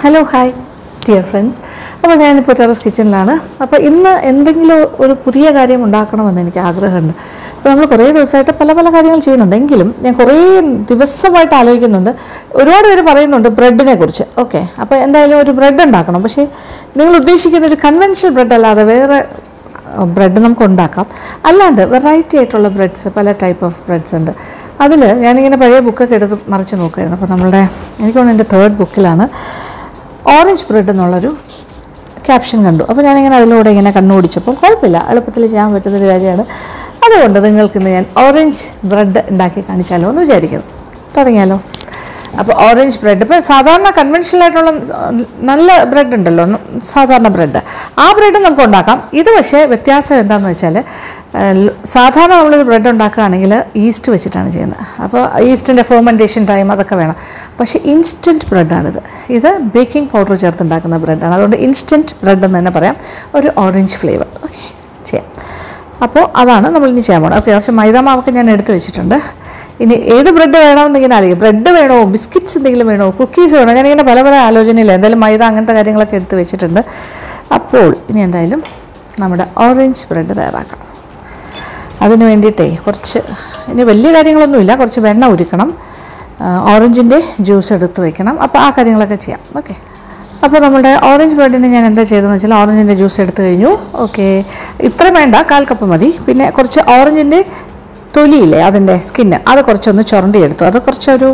Hello, hi, dear friends. അപ്പോൾ ഞാനിപ്പോൾ terrace കിച്ചണിലാണ്. അപ്പോൾ ഇന്ന് എന്തെങ്കിലും ഒരു പുതിയ കാര്യം ഉണ്ടാക്കണമെന്ന് എനിക്ക് ആഗ്രഹമുണ്ട്. അപ്പോൾ നമ്മൾ കുറേ ദിവസമായിട്ട് പല പല കാര്യങ്ങൾ ചെയ്യുന്നുണ്ടെങ്കിലും ഞാൻ കുറേ ദിവസമായിട്ട് ആലോചിക്കുന്നുണ്ട്. ഒരുപാട് പേര് പറയുന്നുണ്ട് ബ്രെഡിനെ കുറിച്ച്. ഓക്കെ, അപ്പോൾ എന്തായാലും ഒരു ബ്രെഡ് ഉണ്ടാക്കണം. പക്ഷേ നിങ്ങൾ ഉദ്ദേശിക്കുന്ന ഒരു കൺവെൻഷണൽ ബ്രെഡ് അല്ലാതെ വേറെ ബ്രെഡ് നമുക്ക് ഉണ്ടാക്കാം. അല്ലാണ്ട് വെറൈറ്റി ആയിട്ടുള്ള ബ്രെഡ്സ്, പല ടൈപ്പ് ഓഫ് ബ്രെഡ്സ് ഉണ്ട്. അതിൽ ഞാനിങ്ങനെ പഴയ ബുക്കൊക്കെ എടുത്ത് മറിച്ച് നോക്കുമായിരുന്നു. അപ്പോൾ നമ്മളുടെ എനിക്ക് തോന്നുന്നു എൻ്റെ 3rd ബുക്കിലാണ് ഓറഞ്ച് ബ്രെഡ് എന്നുള്ളൊരു ക്യാപ്ഷൻ കണ്ടു. അപ്പോൾ ഞാനിങ്ങനെ അതിലൂടെ ഇങ്ങനെ കണ്ണുപിടിച്ചപ്പോൾ കുഴപ്പമില്ല, എളുപ്പത്തിൽ ചെയ്യാൻ പറ്റുന്നൊരു കാര്യമാണ്. അതുകൊണ്ട് നിങ്ങൾക്കിന്ന് ഞാൻ ഓറഞ്ച് ബ്രെഡ് ഉണ്ടാക്കി കാണിച്ചാലോ എന്ന് വിചാരിക്കുന്നു. തുടങ്ങിയാലോ? അപ്പോൾ ഓറഞ്ച് ബ്രെഡ് ഇപ്പോൾ സാധാരണ കൺവെൻഷണൽ ആയിട്ടുള്ള നല്ല ബ്രെഡ് ഉണ്ടല്ലോ, സാധാരണ ബ്രെഡ്, ആ ബ്രെഡ് നമുക്ക് ഉണ്ടാക്കാം. ഇത് പക്ഷേ വ്യത്യാസം എന്താണെന്ന് വെച്ചാൽ സാധാരണ നമ്മളൊരു ബ്രെഡ് ഉണ്ടാക്കുകയാണെങ്കിൽ ഈസ്റ്റ് വെച്ചിട്ടാണ് ചെയ്യുന്നത്. അപ്പോൾ ഈസ്റ്റിൻ്റെ ഫെർമെൻറ്റേഷൻ ടൈം അതൊക്കെ വേണം. പക്ഷേ ഇൻസ്റ്റൻറ്റ് ബ്രെഡാണിത്. ഇത് ബേക്കിംഗ് പൗഡർ ചേർത്തുണ്ടാക്കുന്ന ബ്രെഡാണ്. അതുകൊണ്ട് ഇൻസ്റ്റൻറ്റ് ബ്രെഡ് എന്ന് തന്നെ പറയാം. ഒരു ഓറഞ്ച് ഫ്ലേവർ. ഓക്കെ, ചെയ്യാം. അപ്പോൾ അതാണ് നമ്മളിനി ചെയ്യാൻ പോകുന്നത്. ഓക്കെ, പക്ഷേ മൈദാമാവൊക്കെ ഞാൻ എടുത്ത് വെച്ചിട്ടുണ്ട്. ഇനി ഏത് ബ്രെഡ് വേണമെന്ന് ഇങ്ങനെ അറിയാം. ബ്രെഡ് വേണോ, ബിസ്ക്കറ്റ്സ് എന്തെങ്കിലും വേണോ, കുക്കീസ് വേണോ, ഞാനിങ്ങനെ പല പല ആലോചനയില്ല. എന്തായാലും മൈദ അങ്ങനത്തെ കാര്യങ്ങളൊക്കെ എടുത്ത് വെച്ചിട്ടുണ്ട്. അപ്പോൾ ഇനി എന്തായാലും നമ്മുടെ ഓറഞ്ച് ബ്രെഡ് തയ്യാറാക്കാം. അതിന് വേണ്ടിയിട്ടേ ഇനി വലിയ കാര്യങ്ങളൊന്നുമില്ല. കുറച്ച് വെണ്ണ ഉരുക്കണം, ഓറഞ്ചിൻ്റെ ജ്യൂസ് എടുത്ത് വയ്ക്കണം. അപ്പോൾ ആ കാര്യങ്ങളൊക്കെ ചെയ്യാം. ഓക്കെ, അപ്പോൾ നമ്മുടെ ഓറഞ്ച് ബ്രെഡിന് ഞാൻ എന്താ ചെയ്തതെന്ന് വെച്ചാൽ ഓറഞ്ചിൻ്റെ ജ്യൂസ് എടുത്ത് കഴിഞ്ഞു. ഓക്കെ, ഇത്ര വേണ്ട, 1/4 കപ്പ് മതി. പിന്നെ കുറച്ച് ഓറഞ്ചിൻ്റെ തൊലിയില്ലേ, അതിൻ്റെ സ്കിന്ന്, അത് കുറച്ചൊന്ന് ചുരണ്ടിയെടുത്തു. അത് കുറച്ചൊരു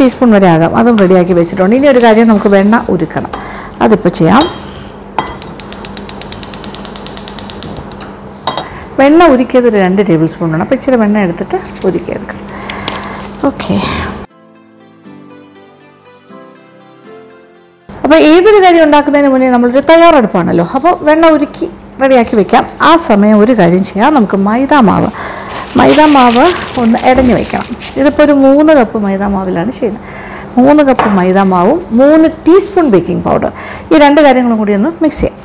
ടീസ്പൂൺ വരെ ആകാം. അതും റെഡിയാക്കി വെച്ചിട്ടുണ്ട്. ഇനി ഒരു കാര്യം, നമുക്ക് വെണ്ണ ഉരുക്കണം. അതിപ്പോൾ ചെയ്യാം. വെണ്ണ ഉരുക്കിയത് ഒരു 2 ടേബിൾ സ്പൂൺ വേണം. അപ്പോൾ ഇച്ചിരി വെണ്ണ എടുത്തിട്ട് ഉരുക്കിയെടുക്കാം. ഓക്കെ, അപ്പോൾ ഏതൊരു കാര്യം ഉണ്ടാക്കുന്നതിന് മുന്നേ നമ്മളൊരു തയ്യാറെടുപ്പാണല്ലോ. അപ്പോൾ വെണ്ണ ഉരുക്കി റെഡിയാക്കി വെക്കാം. ആ സമയം ഒരു കാര്യം ചെയ്യാം, നമുക്ക് മൈദാമാവ് ഒന്ന് ഇടഞ്ഞു വയ്ക്കണം. ഇതിപ്പോൾ ഒരു 3 കപ്പ് മൈദാമാവിലാണ് ചെയ്യുന്നത്. 3 കപ്പ് മൈദാമാവും 3 ടീസ്പൂൺ ബേക്കിംഗ് പൗഡർ, ഈ 2 കാര്യങ്ങളും കൂടി ഒന്ന് മിക്സ് ചെയ്യാം.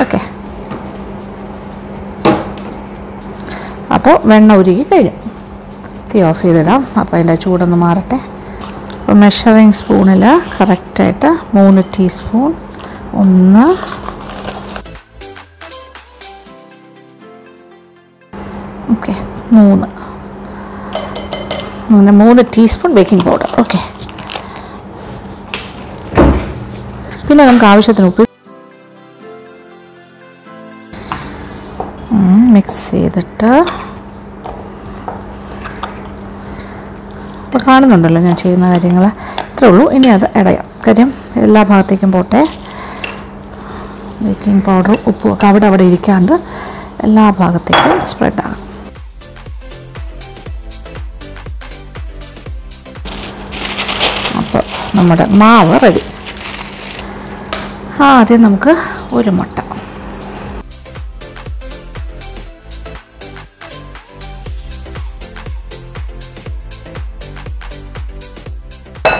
ഓക്കെ, അപ്പോൾ വെണ്ണ ഉരുക്കി കഴിഞ്ഞു. തീ ഓഫ് ചെയ്തിടാം. അപ്പോൾ അതിൻ്റെ ചൂടൊന്ന് മാറട്ടെ. അപ്പോൾ മെഷറിങ് സ്പൂണിൽ കറക്റ്റായിട്ട് 3 ടീസ്പൂൺ, 1, ഓക്കെ, 3, അങ്ങനെ 3 ടീസ്പൂൺ ബേക്കിംഗ് പൗഡർ. ഓക്കെ, പിന്നെ നമുക്ക് ആവശ്യത്തിന് ഉപ്പ് മിക്സ് ചെയ്തിട്ട്, അപ്പോൾ കാണുന്നുണ്ടല്ലോ ഞാൻ ചെയ്യുന്ന കാര്യങ്ങൾ. ഇത്രേ ഉള്ളൂ. ഇനി അത് ഇടയാം. കാര്യം എല്ലാ ഭാഗത്തേക്കും പോട്ടെ. ബേക്കിംഗ് പൗഡറും ഉപ്പും ഒക്കെ അവിടെ ഇരിക്കാണ്ട് എല്ലാ ഭാഗത്തേക്കും സ്പ്രെഡാകും. അപ്പോൾ നമ്മുടെ മാവ് റെഡി. ആദ്യം നമുക്ക് ഒരു മുട്ട,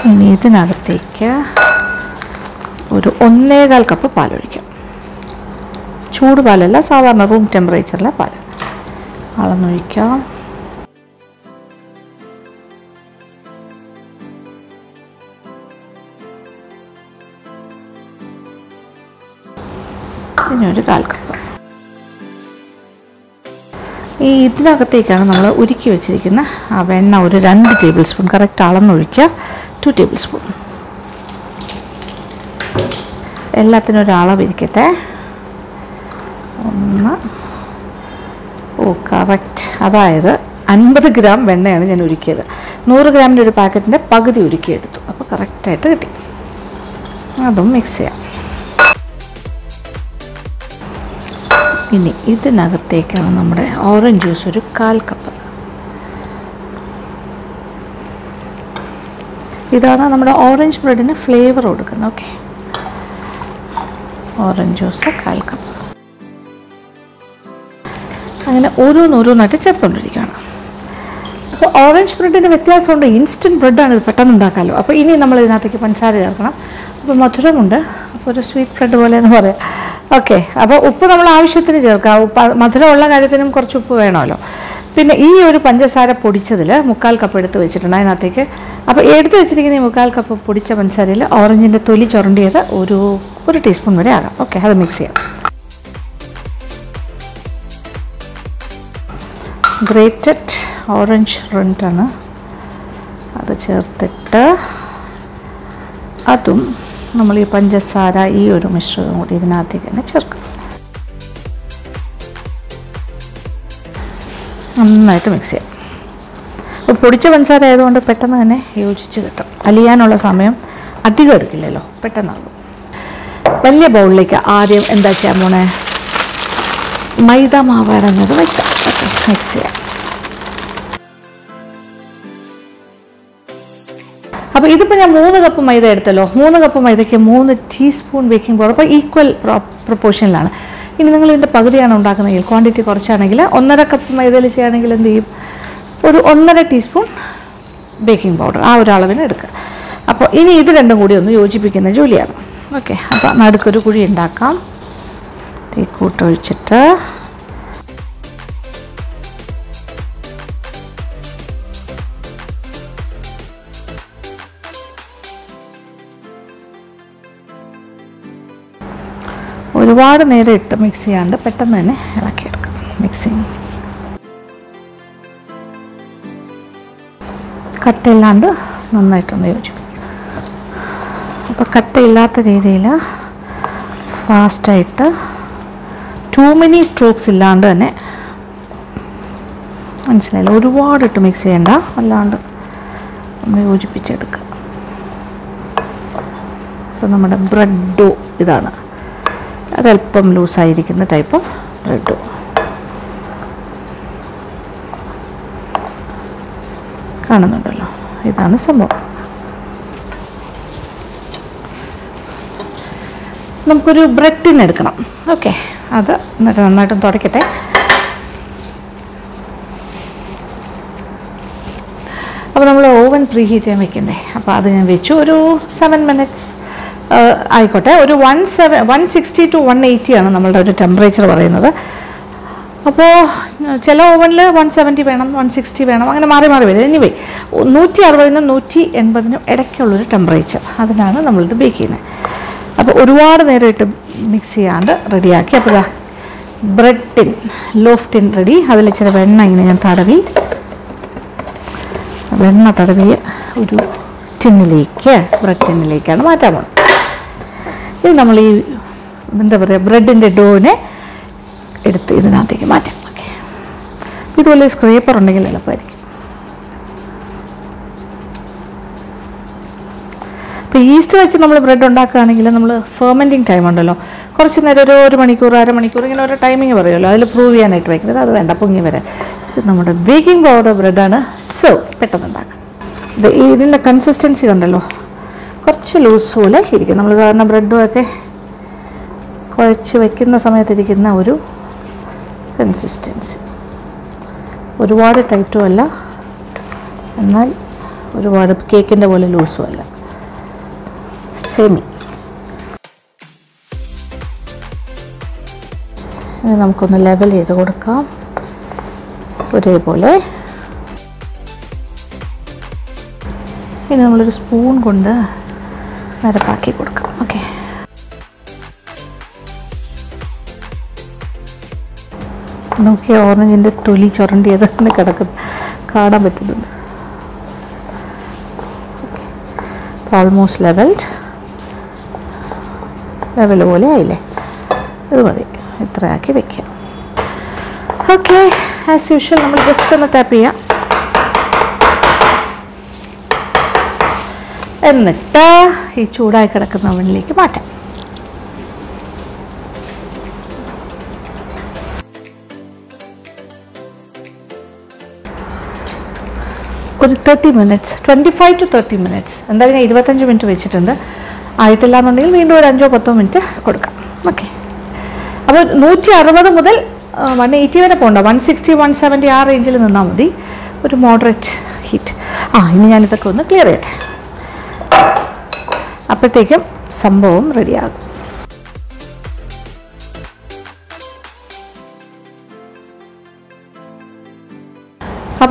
ഇനി ഇതിനകത്തേക്ക് ഒരു 1.25 കപ്പ് പാലൊഴിക്കാം. ചൂട് പാലല്ല, സാധാരണ റൂം ടെമ്പറേച്ചറിലെ പാൽ അളന്നൊഴിക്കാം. പിന്നെ ഒരു 1/4 കപ്പ്. ഇതിനകത്തേക്കാണ് നമ്മൾ ഉരുക്കി വെച്ചിരിക്കുന്ന ആ വെണ്ണ ഒരു 2 ടേബിൾ സ്പൂൺ കറക്റ്റ് അളന്നൊഴിക്കുക. 2 ടേബിൾ സ്പൂൺ. എല്ലാത്തിനും ഒരു അളവിരിക്കട്ടെ. 1, കറക്റ്റ്. അതായത് 50 ഗ്രാം വെണ്ണയാണ് ഞാൻ ഉരുക്കിയത്. 100 ഗ്രാമിൻ്റെ ഒരു പാക്കറ്റിൻ്റെ പകുതി ഉരുക്കിയെടുത്തു. അപ്പോൾ കറക്റ്റായിട്ട് കിട്ടി. അതും മിക്സ് ചെയ്യാം. ഇനി ഇതിനകത്തേക്കാണ് നമ്മുടെ ഓറഞ്ച് ജ്യൂസ് ഒരു 1/4 കപ്പ്. ഇതാണ് നമ്മുടെ ഓറഞ്ച് ബ്രെഡിന് ഫ്ലേവർ കൊടുക്കുന്നത്. Okay, orange juice 1/4 cup. അങ്ങനെ ഓരോന്നായിട്ട് ചേർത്തുകൊണ്ടിരിക്കുകയാണ്. അപ്പോൾ ഓറഞ്ച് ബ്രെഡിൻ്റെ വ്യത്യാസമുണ്ട്. ഇൻസ്റ്റൻറ്റ് ബ്രെഡാണ്, ഇത് പെട്ടെന്ന് ഉണ്ടാക്കാമല്ലോ. അപ്പോൾ ഇനി നമ്മൾ ഇതിനകത്തേക്ക് പഞ്ചസാര ചേർക്കണം. അപ്പോൾ മധുരമുണ്ട്. അപ്പോൾ ഒരു സ്വീറ്റ് ബ്രെഡ് പോലെ എന്ന് പറയാം. ഓക്കെ, അപ്പോൾ ഉപ്പ് നമ്മൾ ആവശ്യത്തിന് ചേർക്കാം. മധുരമുള്ള കാര്യത്തിനും കുറച്ച് ഉപ്പ് വേണമല്ലോ. പിന്നെ ഈ ഒരു പഞ്ചസാര പൊടിച്ചതിൽ 1/4 കപ്പ് എടുത്ത് വെച്ചിട്ടുണ്ട് അതിനകത്തേക്ക്. അപ്പോൾ എടുത്ത് വെച്ചിരിക്കുന്ന ഈ 1/4 കപ്പ് പൊടിച്ച പഞ്ചസാരയിൽ ഓറഞ്ചിൻ്റെ തൊലി ചുരണ്ടിയത് ഒരു ടീസ്പൂൺ വരെ ആകാം. ഓക്കെ, അത് മിക്സ് ചെയ്യാം. ഗ്രേറ്റഡ് ഓറഞ്ച് റിൻഡാണ്, അത് ചേർത്തിട്ട് അതും നമ്മൾ ഈ പഞ്ചസാര ഈ ഒരു മിശ്രിതം കൂടി ഇതിനകത്തേക്ക് തന്നെ ചേർക്കും. നന്നായിട്ട് മിക്സ് ചെയ്യാം. അപ്പോൾ പൊടിച്ച പഞ്ചസാര ആയതുകൊണ്ട് പെട്ടെന്ന് തന്നെ യോജിച്ച് കിട്ടും. അലിയാനുള്ള സമയം അധികം എടുക്കില്ലല്ലോ, പെട്ടെന്നാകും. വലിയ ബൗളിലേക്ക് ആദ്യം എന്താ ചെയ്യാൻ പോണേ, മൈദ മാവ് അടഞ്ഞത് വയ്ക്കാം. ഓക്കെ, മിക്സ് ചെയ്യാം. അപ്പോൾ ഇതിപ്പോൾ ഞാൻ 3 കപ്പ് മൈദ എടുത്തല്ലോ. 3 കപ്പ് മൈദയ്ക്ക് 3 ടീസ്പൂൺ ബേക്കിംഗ് പൗഡർ. അപ്പോൾ ഈക്വൽ പ്രൊപ്പോർഷനിലാണ്. ഇനി നിങ്ങൾ ഇതിൻ്റെ പകുതിയാണ് ഉണ്ടാക്കുന്നതെങ്കിൽ, ക്വാണ്ടിറ്റി കുറച്ചാണെങ്കിൽ 1.5 കപ്പ് മൈദയിൽ ചെയ്യുകയാണെങ്കിൽ എന്ത് ചെയ്യും, ഒരു 1.5 ടീസ്പൂൺ ബേക്കിംഗ് പൗഡർ ആ ഒരു അളവിന് എടുക്കുക. അപ്പോൾ ഇനി ഇത് രണ്ടും കൂടി ഒന്ന് യോജിപ്പിക്കുന്ന ജോലിയാണ്. ഓക്കെ, അപ്പോൾ നടുക്കൊരു കുഴി ഉണ്ടാക്കാം. തീക്കൂട്ടൊഴിച്ചിട്ട് ഒരുപാട് നേരം ഇട്ട് മിക്സ് ചെയ്യാണ്ട് പെട്ടെന്ന് തന്നെ ഇളക്കിയെടുക്കാം. മിക്സിങ് കട്ടയില്ലാണ്ട് നന്നായിട്ടൊന്ന് യോജിപ്പിക്കും. അപ്പോൾ കട്ടയില്ലാത്ത രീതിയിൽ ഫാസ്റ്റായിട്ട് ടു മെനി സ്ട്രോക്സ് ഇല്ലാണ്ട് തന്നെ, മനസ്സിലായില്ല, ഒരുപാടിട്ട് മിക്സ് ചെയ്യണ്ട, അല്ലാണ്ട് നമ്മൾ യോജിപ്പിച്ചെടുക്കുക. അപ്പോൾ നമ്മുടെ ബ്രെഡോ ഇതാണ്, അതല്പം ലൂസായിരിക്കുന്ന ടൈപ്പ് ഓഫ് ബ്രെഡോ. കാണുന്നുണ്ടല്ലോ, ഇതാണ് സംഭവം. നമുക്കൊരു ബ്രെഡ് ടിൻ എടുക്കണം. ഓക്കെ, അത് എന്നിട്ട് നന്നായിട്ടും തുടയ്ക്കട്ടെ. അപ്പോൾ നമ്മൾ ഓവൻ പ്രീ ഹീറ്റ് ചെയ്യാൻ വെക്കണ്ടേ, അപ്പോൾ അത് ഞാൻ വെച്ചു. ഒരു 7 മിനിറ്റ്സ് ആയിക്കോട്ടെ. ഒരു 160 to 180 ആണ് നമ്മളുടെ ഒരു ടെമ്പറേച്ചർ പറയുന്നത്. അപ്പോൾ ചില ഓവനിൽ 170 വേണം, 160 വേണം, അങ്ങനെ മാറി മാറി വരും. എനിവേ 160-നും 180-നും ഇടയ്ക്കുള്ളൊരു ടെമ്പറേച്ചർ, അതിനാണ് നമ്മളിത് ബേക്ക് ചെയ്യുന്നത്. അപ്പോൾ ഒരുപാട് നേരം ഇട്ട് മിക്സ് ചെയ്യാണ്ട് റെഡിയാക്കി. അപ്പോൾ bread tin, loaf tin ready. അതിൽ ഇച്ചിരി വെണ്ണ ഇങ്ങനെ ഞാൻ തടവി ഒരു ടിന്നിലേക്ക്, ബ്രെഡ് ടിന്നിലേക്കാണ് മാറ്റാൻ പോകുന്നത്. ഇത് നമ്മൾ ഈ എന്താ പറയുക, ബ്രെഡിൻ്റെ ഡോനെ എടുത്ത് ഇതിനകത്തേക്ക് മാറ്റാം. ഓക്കെ, ഇതുപോലെ സ്ക്രേപ്പർ ഉണ്ടെങ്കിൽ എളുപ്പമായിരിക്കും. ഇപ്പോൾ ഈസ്റ്റ് വെച്ച് നമ്മൾ ബ്രെഡ് ഉണ്ടാക്കുകയാണെങ്കിൽ നമ്മൾ ഫെർമെൻറ്റിങ് ടൈം ഉണ്ടല്ലോ, കുറച്ച് നേരം ഒരു മണിക്കൂർ, അരമണിക്കൂർ, ഇങ്ങനെ ഓരോ ടൈമിങ് പറയുമല്ലോ, അതിൽ പ്രൂവ് ചെയ്യാനായിട്ട് വയ്ക്കുന്നത്. അത് വേണ്ട, പൊങ്ങി വരാൻ. ഇത് നമ്മുടെ ബേക്കിംഗ് പൗഡർ ബ്രെഡാണ്. സോ പെട്ടെന്ന് ഉണ്ടാക്കാം. ഇതിൻ്റെ കൺസിസ്റ്റൻസി കണ്ടല്ലോ, കുറച്ച് ലൂസ് പോലെ ഇരിക്കും. നമ്മൾ കാരണം ബ്രെഡും ഒക്കെ കുഴച്ച് വയ്ക്കുന്ന സമയത്തിരിക്കുന്ന ഒരു കൺസിസ്റ്റൻസി. ഒരുപാട് ടൈറ്റും അല്ല, എന്നാൽ ഒരുപാട് കേക്കിൻ്റെ പോലെ ലൂസും അല്ല, സെമി. ഇനി നമുക്കൊന്ന് ലെവൽ ചെയ്ത് കൊടുക്കാം ഒരേപോലെ. ഇനി നമ്മളൊരു സ്പൂൺ കൊണ്ട് നിരപ്പാക്കി കൊടുക്കാം. ഓക്കെ, നോക്കി ഓറഞ്ചിൻ്റെ തൊലി ചുരണ്ടിയത് അങ്ങനെ കാണാൻ പറ്റുന്നുണ്ട്. ഓക്കെ, ഓൾമോസ്റ്റ് ലെവൽ പോലെ ആയില്ലേ, ഇത് മതി, ഇത്രയാക്കി വെക്കാം. ഓക്കെ, ആസ് യൂഷ്വൽ നമ്മൾ ജസ്റ്റ് ഒന്ന് ടാപ്പ് ചെയ്യാം. എന്നിട്ട് ഈ ചൂടായി കിടക്കുന്ന ഓവനിലേക്ക് മാറ്റാം. ഒരു 30 മിനിറ്റ്സ്, 25 to 30 മിനിറ്റ്സ്, എന്തായാലും 25 മിനിറ്റ് വെച്ചിട്ടുണ്ട്. ആയിട്ടില്ല എന്നുണ്ടെങ്കിൽ വീണ്ടും ഒരു 5-10 മിനിറ്റ് കൊടുക്കാം. ഓക്കെ, അപ്പോൾ 160 മുതൽ 180 വരെ പോകണ്ട, 160, 170 ആ റേഞ്ചിൽ നിന്നാൽ മതി. ഒരു മോഡറേറ്റ് ഹീറ്റ്. ഇനി ഞാനിതൊക്കെ ഒന്ന് ക്ലിയർ ചെയ്യട്ടെ, അപ്പോഴത്തേക്കും സംഭവം റെഡിയാകും.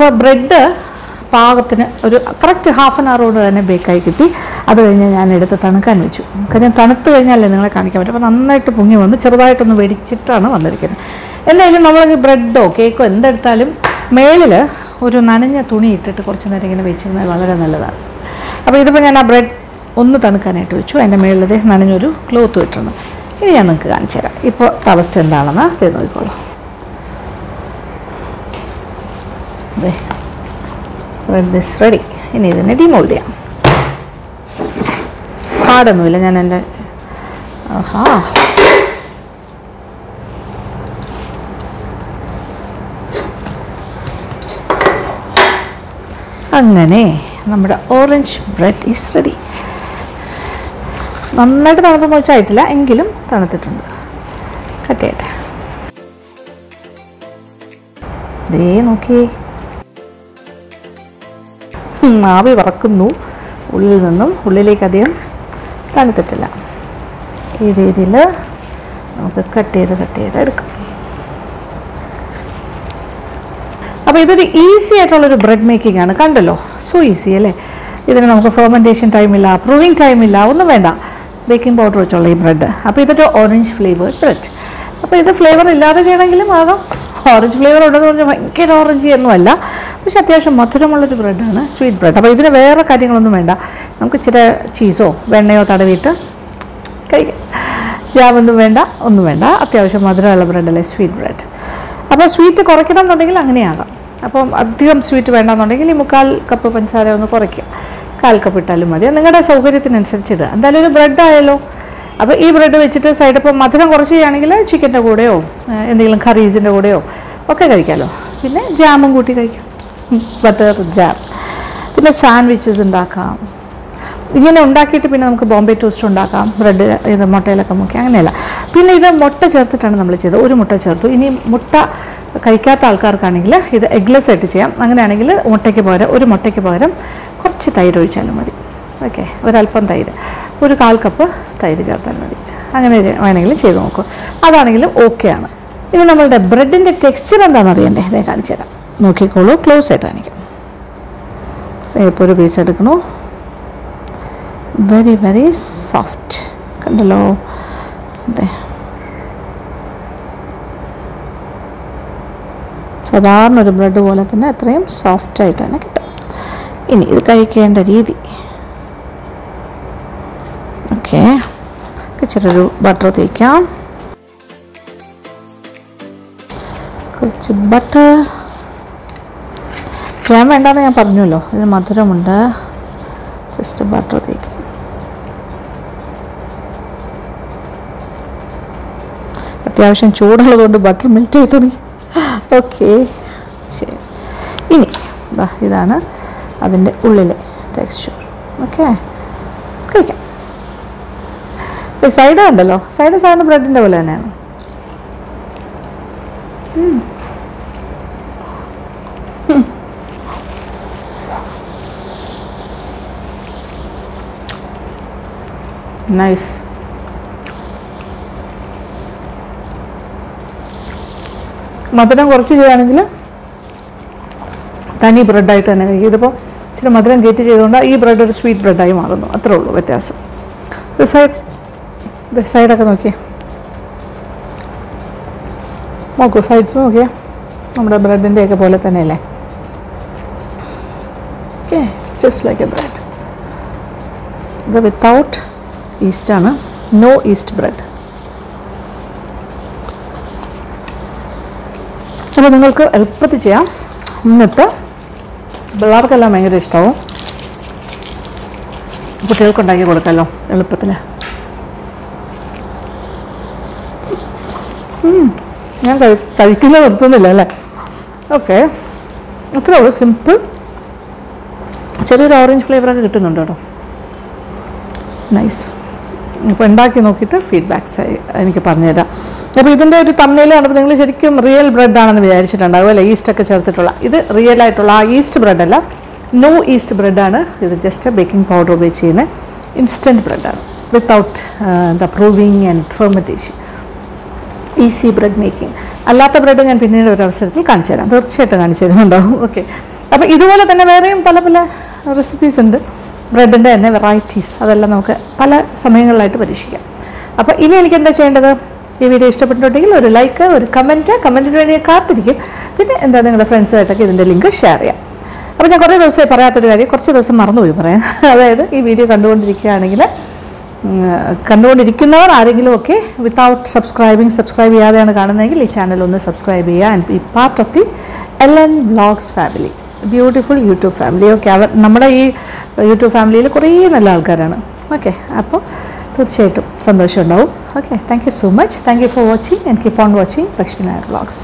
അപ്പോൾ ബ്രെഡ് പാകത്തിന് ഒരു കറക്റ്റ് ഹാഫ് ആൻ അവർ കൊണ്ട് തന്നെ ബേക്കായി കിട്ടി. അത് കഴിഞ്ഞ് ഞാൻ എടുത്ത് തണുക്കാൻ വെച്ചു. കാര്യം തണുത്ത് കഴിഞ്ഞാലേ നിങ്ങളെ കാണിക്കാൻ പറ്റും. അപ്പോൾ നന്നായിട്ട് പൊങ്ങി വന്ന് ചെറുതായിട്ടൊന്ന് വെടിച്ചിട്ടാണ് വന്നിരിക്കുന്നത്. എന്തായാലും നമ്മൾ ബ്രെഡോ കേക്കോ എന്തെടുത്താലും മേളിൽ ഒരു നനഞ്ഞ തുണി ഇട്ടിട്ട് കുറച്ച് നേരം ഇങ്ങനെ വെച്ചിരുന്നാൽ വളരെ നല്ലതാണ്. അപ്പോൾ ഇതിപ്പോൾ ഞാൻ ആ ബ്രെഡ് ഒന്ന് തണുക്കാനായിട്ട് വെച്ചു. അതിൻ്റെ മേളിൽ നനഞ്ഞൊരു ക്ലോത്ത് ഇട്ടിരുന്നു. ഇനി ഞാൻ നിങ്ങൾക്ക് കാണിച്ചു തരാം ഇപ്പോൾ അവസ്ഥ എന്താണെന്ന് നോക്കിക്കോളൂ. അതെ, ബ്രെഡ് ഇസ് റെഡി. ഇനി ഇതിനെ ഡിമോൾഡ് ചെയ്യാം. പാടൊന്നുമില്ല. ഞാൻ എൻ്റെ അങ്ങനെ നമ്മുടെ ഓറഞ്ച് ബ്രെഡ് ഈസ് റെഡി. നന്നായിട്ട് തണുത്തെന്ന് വെച്ചായിട്ടില്ല, എങ്കിലും തണുത്തിട്ടുണ്ട്. കട്ട് ചെയ്യട്ടെ. ദേ നോക്കിയേ, ആവി പറക്കുന്നു ഉള്ളിൽ നിന്നും. ഉള്ളിലേക്ക് അധികം തണുത്തിട്ടില്ല. ഈ രീതിയിൽ നമുക്ക് കട്ട് ചെയ്ത് എടുക്കാം. അപ്പോൾ ഇതൊരു ഈസി ആയിട്ടുള്ളൊരു ബ്രെഡ് മേക്കിംഗ് ആണ്. കണ്ടല്ലോ, സോ ഈസി അല്ലേ. ഇതിന് നമുക്ക് ഫെർമെൻറ്റേഷൻ ടൈമില്ല, പ്രൂവിങ് ടൈമില്ല, ഒന്നും വേണ്ട. ബേക്കിംഗ് പൗഡർ വെച്ചുള്ള ഈ ബ്രെഡ്. അപ്പോൾ ഇതൊരു ഓറഞ്ച് ഫ്ലേവേർഡ് ബ്രെഡ്. അപ്പോൾ ഇത് ഫ്ലേവർ ഇല്ലാതെ ചെയ്യണമെങ്കിലും ആകാം. ഓറഞ്ച് ഫ്ലേവർ ഉണ്ടെന്ന് പറഞ്ഞാൽ ഭയങ്കര ഓറഞ്ച് ഒന്നുമല്ല, പക്ഷെ അത്യാവശ്യം മധുരമുള്ളൊരു ബ്രെഡാണ്, സ്വീറ്റ് ബ്രെഡ്. അപ്പോൾ ഇതിന് വേറെ കാര്യങ്ങളൊന്നും വേണ്ട. നമുക്ക് ഇച്ചിരി ചീസോ വെണ്ണയോ തടവിയിട്ട് കഴിക്കാം. ജാമൊന്നും വേണ്ട, ഒന്നും വേണ്ട. അത്യാവശ്യം മധുരമുള്ള ബ്രെഡല്ലേ സ്വീറ്റ് ബ്രെഡ്. അപ്പോൾ സ്വീറ്റ് കുറയ്ക്കണം എന്നുണ്ടെങ്കിൽ അങ്ങനെയാകാം. അപ്പം അധികം സ്വീറ്റ് വേണ്ടെന്നുണ്ടെങ്കിൽ ഈ 3/4 കപ്പ് പഞ്ചസാര ഒന്ന് കുറയ്ക്കുക. 1/4 കപ്പ് ഇട്ടാലും മതി. നിങ്ങളുടെ സൗകര്യത്തിനനുസരിച്ച് ഇടുക. എന്തായാലും ഒരു ബ്രെഡ് ആയാലോ. അപ്പോൾ ഈ ബ്രെഡ് വെച്ചിട്ട് സൈഡ് ഇപ്പോൾ മധുരം കുറച്ച് ചെയ്യുകയാണെങ്കിൽ ചിക്കൻ്റെ കൂടെയോ എന്തെങ്കിലും കറീസിൻ്റെ കൂടെയോ ഒക്കെ കഴിക്കാമല്ലോ. പിന്നെ ജാമും കൂട്ടി കഴിക്കാം, ബട്ടർ ജാം. പിന്നെ സാൻഡ്വിച്ചസ് ഉണ്ടാക്കാം. ഇങ്ങനെ ഉണ്ടാക്കിയിട്ട് പിന്നെ നമുക്ക് ബോംബെ ടോസ്റ്റ് ഉണ്ടാക്കാം, ബ്രെഡ് ഇത് മുട്ടയിലൊക്കെ മുക്കി. അങ്ങനെയല്ല. പിന്നെ ഇത് മുട്ട ചേർത്തിട്ടാണ് നമ്മൾ ചെയ്തത്. ഒരു മുട്ട ചേർത്തു. ഇനി മുട്ട കഴിക്കാത്ത ആൾക്കാർക്കാണെങ്കിൽ ഇത് എഗ്ലെസ് ആയിട്ട് ചെയ്യാം. അങ്ങനെയാണെങ്കിൽ ഒരു മുട്ടയ്ക്ക് പകരം കുറച്ച് തൈര് ഒഴിച്ചാലും മതി. ഓക്കെ, ഒരല്പം തൈര്, ഒരു 1/4 കപ്പ് തൈര് ചേർത്താൽ മതി. അങ്ങനെ വേണമെങ്കിലും ചെയ്ത് നോക്കും. അതാണെങ്കിലും ഓക്കെയാണ്. ഇനി നമ്മളുടെ ബ്രെഡിൻ്റെ ടെക്സ്ചർ എന്താണെന്ന് അറിയണ്ടേ? ഇതേ കാണിച്ചു തരാം. നോക്കിക്കോളൂ, ക്ലോസ് ആയിട്ട് കാണിക്കും. ഇപ്പോൾ ഒരു പീസ് എടുക്കണു. Very very soft. കണ്ടല്ലോ, അതെ, സാധാരണ ഒരു ബ്രെഡ് പോലെ തന്നെ അത്രയും സോഫ്റ്റായിട്ട് തന്നെ കിട്ടും. ഇനി ഇത് കഴിക്കേണ്ട രീതി, ഓക്കെ, ഇച്ചിരി ബട്ടർ തേക്കാം. കുറച്ച് ബട്ടർ. ജാം വേണ്ടാന്ന് ഞാൻ പറഞ്ഞല്ലോ, ഇതിന് മധുരമുണ്ട്. ജസ്റ്റ് ബട്ടർ തേക്കാം. അത്യാവശ്യം ചൂടുള്ളതുകൊണ്ട് ബട്ടർ മെൽറ്റ് ചെയ്ത് തുടങ്ങി. ഓക്കെ, ശരി. ഇനി ഇതാണ് അതിൻ്റെ ഉള്ളിലെ ടെക്സ്ചർ. ഓക്കെ, കഴിക്കാം. സൈഡ് ഉണ്ടല്ലോ, സൈഡ് സാധാരണ ബ്രെഡിൻ്റെ പോലെ തന്നെയാണ്. നൈസ്. മധുരം കുറച്ച് ചെയ്യുകയാണെങ്കിൽ തനി ബ്രെഡായിട്ട് തന്നെ കഴിക്കും. ഇതിപ്പോൾ ഇച്ചിരി മധുരം കയറ്റി ചെയ്തുകൊണ്ട് ഈ ബ്രെഡ് ഒരു സ്വീറ്റ് ബ്രെഡായി മാറുന്നു. അത്രേ ഉള്ളൂ വ്യത്യാസം. സൈഡൊക്കെ നോക്കിയേ, നോക്കൂ, സൈഡ്സ് നോക്കിയേ, നമ്മുടെ ബ്രെഡിൻ്റെയൊക്കെ പോലെ തന്നെയല്ലേ. Okay, just like A bread. ഇത് വിത്തൗട്ട് ഈസ്റ്റാണ്, നോ ഈസ്റ്റ് ബ്രെഡ്. അപ്പോൾ നിങ്ങൾക്ക് എളുപ്പത്തിൽ ചെയ്യാം. എന്നിട്ട് പിള്ളേർക്കെല്ലാം ഭയങ്കര ഇഷ്ടമാവും. കുട്ടികൾക്ക് ഉണ്ടാക്കി കൊടുക്കാമല്ലോ എളുപ്പത്തിൽ. ഞാൻ കഴിക്കുന്നത് നിർത്തുന്നില്ല അല്ലേ. ഓക്കെ, അത്രേ ഉള്ളൂ, സിമ്പിൾ. ചെറിയൊരു ഓറഞ്ച് ഫ്ലേവറൊക്കെ കിട്ടുന്നുണ്ട് കേട്ടോ. നൈസ്. ഇപ്പോൾ ഉണ്ടാക്കി നോക്കിയിട്ട് ഫീഡ്ബാക്ക്സ് എനിക്ക് പറഞ്ഞുതരാം. അപ്പോൾ ഇതിൻ്റെ ഒരു തമ്മിൽ കാണുമ്പോൾ നിങ്ങൾ ശരിക്കും റിയൽ ബ്രെഡാണെന്ന് വിചാരിച്ചിട്ടുണ്ടാകും അല്ലേ, ഈസ്റ്റൊക്കെ ചേർത്തിട്ടുള്ള. ഇത് റിയൽ ആയിട്ടുള്ള ആ ഈസ്റ്റ് ബ്രെഡല്ല, നോ ഈസ്റ്റ് ബ്രെഡാണ്. ഇത് ജസ്റ്റ് ബേക്കിംഗ് പൗഡർ ഉപയോഗിച്ച് ചെയ്യുന്ന ഇൻസ്റ്റൻറ്റ് ബ്രെഡാണ്, without proving and fermentation. Easy bread making. അല്ലാത്ത ബ്രെഡ് ഞാൻ പിന്നീട് ഒരു അവസരത്തിൽ കാണിച്ചു തരാം, തീർച്ചയായിട്ടും കാണിച്ചു തരുന്നുണ്ടാവും. ഓക്കെ, അപ്പോൾ ഇതുപോലെ തന്നെ വേറെയും പല പല റെസിപ്പീസ് ഉണ്ട്, ബ്രെഡിൻ്റെ തന്നെ വെറൈറ്റീസ്, അതെല്ലാം നമുക്ക് പല സമയങ്ങളിലായിട്ട് പരീക്ഷിക്കാം. അപ്പോൾ ഇനി എനിക്ക് എന്താ ചെയ്യേണ്ടത്? ഈ വീഡിയോ ഇഷ്ടപ്പെട്ടിട്ടുണ്ടെങ്കിൽ ഒരു ലൈക്ക്, ഒരു കമൻറ്റിന് വേണ്ടി കാത്തിരിക്കും. പിന്നെ എന്താ നിങ്ങളുടെ ഫ്രണ്ട്സുമായിട്ടൊക്കെ ഇതിൻ്റെ ലിങ്ക് ഷെയർ ചെയ്യാം. അപ്പോൾ ഞാൻ കുറേ ദിവസമായി പറയാത്തൊരു കാര്യം, കുറച്ച് ദിവസം മറന്നുപോയി പറയാൻ. അതായത് ഈ വീഡിയോ കണ്ടുകൊണ്ടിരിക്കുന്നവർ ആരെങ്കിലുമൊക്കെ വിത്തൗട്ട് സബ്സ്ക്രൈബ് ചെയ്യാതെയാണ് കാണുന്നതെങ്കിൽ ഈ ചാനൽ ഒന്ന് സബ്സ്ക്രൈബ് ചെയ്യുക and B part of the LN vlogs family, beautiful YouTube family. Okay, നമ്മുടെ ഈ യൂട്യൂബ് ഫാമിലിയിൽ കുറേ നല്ല ആൾക്കാരാണ്. ഓക്കെ, അപ്പോൾ തീർച്ചയായിട്ടും സന്തോഷം ഉണ്ടാവും. Okay, thank you so much. Thank you for watching and keep on watching Lakshmi Nair vlogs.